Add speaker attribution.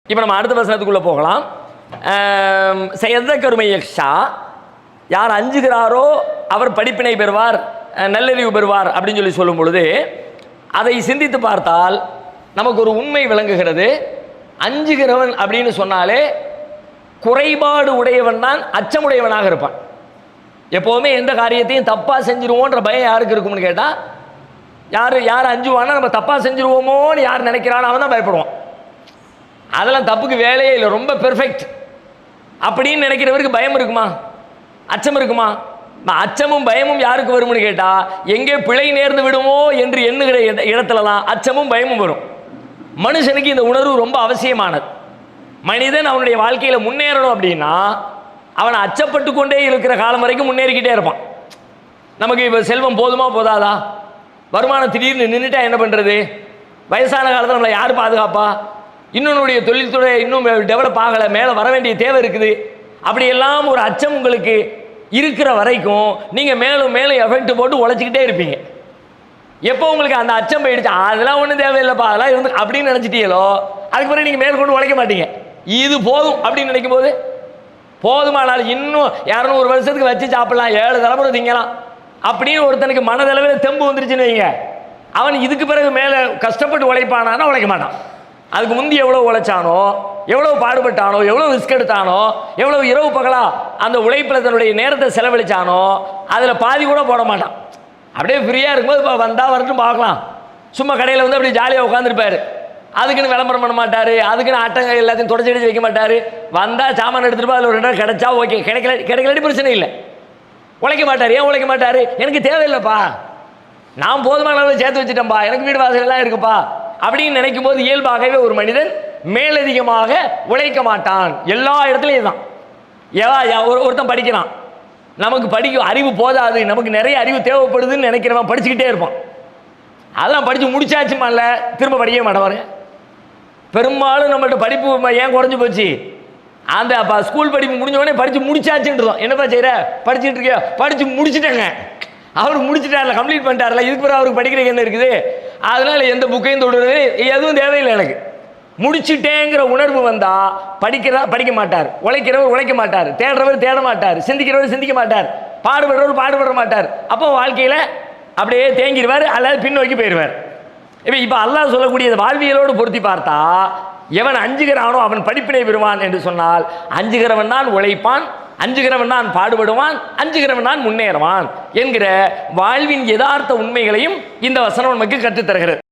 Speaker 1: இப்போ நம்ம அடுத்த வசனத்துக்குள்ளே போகலாம். செயதக்கருமை யக்ஷா, யார் அஞ்சுகிறாரோ அவர் படிப்பினை பெறுவார், நல்லறிவு பெறுவார் அப்படின்னு சொல்லும் பொழுது அதை சிந்தித்து பார்த்தால் நமக்கு ஒரு உண்மை விளங்குகிறது. அஞ்சுகிறவன் அப்படின்னு சொன்னாலே குறைபாடு உடையவன் தான் அச்சமுடையவனாக இருப்பான். எப்போவுமே எந்த காரியத்தையும் தப்பாக செஞ்சிருவோன்ற பயம் யாருக்கு இருக்கும்னு கேட்டால், யார் அஞ்சுவானா நம்ம தப்பாக செஞ்சிருவோமோன்னு யார் நினைக்கிறான்னு அவன் தான் பயப்படுவான். அதெல்லாம் தப்புக்கு வேலையே இல்லை, ரொம்ப பெர்ஃபெக்ட் அப்படின்னு நினைக்கிறவருக்கு பயம் இருக்குமா? அச்சம் இருக்குமா? அச்சமும் பயமும் யாருக்கு வரும்னு கேட்டால், எங்கே பிழை நேர்ந்து விடுமோ என்று எண்ணுகிற இடத்துலலாம் அச்சமும் பயமும் வரும். மனுஷனுக்கு இந்த உணர்வு ரொம்ப அவசியமானது. மனிதன் அவனுடைய வாழ்க்கையில் முன்னேறணும் அப்படின்னா அவன் அச்சப்பட்டு கொண்டே இருக்கிற காலம் வரைக்கும் முன்னேறிக்கிட்டே இருப்பான். நமக்கு இப்போ செல்வம் போதுமா போதாதா? வருமானம் திடீர்னு நின்றுட்டா என்ன பண்ணுறது? வயசான காலத்தில் நம்மளை யார் பாதுகாப்பா? இன்னொன்னுடைய தொழில்துறை இன்னும் டெவலப் ஆகலை, மேலே வர வேண்டிய தேவை இருக்குது. அப்படியெல்லாம் ஒரு அச்சம் உங்களுக்கு இருக்கிற வரைக்கும் நீங்கள் மேலும் மேலும் எஃபெக்ட் போட்டு உழைச்சிக்கிட்டே இருப்பீங்க. எப்போ உங்களுக்கு அந்த அச்சம் போயிடுச்சு, அதெல்லாம் ஒன்றும் தேவையில்லைப்பா, அதெல்லாம் இருந்து அப்படின்னு நினச்சிட்டீங்களோ அதுக்கு பிறகு நீங்கள் மேற்கொண்டு உழைக்க மாட்டீங்க. இது போதும் அப்படின்னு நினைக்கும் போது, போதுமானால் இன்னும் 200 வருஷத்துக்கு வச்சு சாப்பிடலாம், 7 தலைமுறை திங்கலாம் அப்படின்னு ஒருத்தனுக்கு மனதளவில் தெம்பு வந்துருச்சுன்னு வைங்க, அவன் இதுக்கு பிறகு மேலே கஷ்டப்பட்டு உழைப்பானான்னா உழைக்க மாட்டான். அதுக்கு முந்தி எவ்வளோ உழைச்சானோ, எவ்வளோ பாடுபட்டானோ, எவ்வளோ ரிஸ்க் எடுத்தானோ, எவ்வளோ இரவு பகலா அந்த உழைப்பில் தன்னுடைய நேரத்தை செலவழித்தானோ அதில் பாதி கூட போட மாட்டான். அப்படியே ஃப்ரீயாக இருக்கும்போது இப்போ வந்தால் வரட்டும் பார்க்கலாம், சும்மா கடையில் வந்து அப்படியே ஜாலியாக உட்காந்துருப்பார். அதுக்குன்னு விளம்பரம் பண்ண மாட்டார், அதுக்குன்னு அட்டங்க எல்லாத்தையும் தொடச்சி அடிச்சு வைக்க மாட்டார். வந்தால் சாமான் எடுத்துகிட்டு அதில் ஒரு 2 கிடைச்சா ஓகே, கிடைக்கலாட்டி பிரச்சனை இல்லை. உழைக்க மாட்டார். ஏன் உழைக்க மாட்டார்? எனக்கு தேவையில்லைப்பா, நான் போதுமான அளவு சேர்த்து வச்சுட்டேன்ப்பா, எனக்கு வீடு வாசல் எல்லாம் இருக்குப்பா அப்படின்னு நினைக்கும் போது இயல்பாகவே ஒரு மனிதன் மேலதிகமாக உழைக்க மாட்டான். எல்லா இடத்துலையும் தான். ஒருத்தன் படிக்கிறான், நமக்கு படிக்க அறிவு போதாது, நமக்கு நிறைய அறிவு தேவைப்படுதுன்னு நினைக்கிறவன் படிச்சுக்கிட்டே இருப்பான். அதெல்லாம் படித்து முடிச்சாச்சுமா இல்லை, திரும்ப படிக்க மாட்டேன். பெரும்பாலும் நம்மள்ட்ட படிப்பு ஏன் குறைஞ்சி போச்சு? அந்த ஸ்கூல் படிப்பு முடிஞ்சவொடனே படித்து முடிச்சாச்சுன்றோம். என்னப்பா செய்கிற? படிச்சுட்டு இருக்கியா? படித்து முடிச்சுட்டேங்க. அவர் முடிச்சுட்டார்ல, கம்ப்ளீட் பண்ணிட்டார்ல, இதுக்கு பிறகு அவருக்கு படிக்கிறதுக்கு என்ன இருக்குது? அதனால் எந்த புக்கையும் தொடுறது எதுவும் தேவையில்லை. எனக்கு முடிச்சுட்டேங்கிற உணர்வு வந்தால் படிக்க மாட்டார், உழைக்கிறவர் உழைக்க மாட்டார், தேடுறவர் தேட மாட்டார், சிந்திக்கிறவர் சிந்திக்க மாட்டார், பாடுபடுறவர் பாடுபட மாட்டார். அப்போ வாழ்க்கையில் அப்படியே தேங்கிடுவார் அல்லது பின்னோக்கி போயிடுவார். இப்போ அல்லாஹ் சொல்லக்கூடிய வாழ்வியலோடு பொருத்தி பார்த்தா, எவன் அஞ்சுகிறானோ அவன் படிப்பினை பெறுவான் என்று சொன்னால், அஞ்சுகிறவன் தான் உழைப்பான், அஞ்சுகிறவன் தான் பாடுபடுவான், அஞ்சுகிறவன் தான் முன்னேறுவான் என்கிற வாழ்வின் யதார்த்த உண்மைகளையும் இந்த வசனம் நமக்கு கற்றுத்தருகிறது.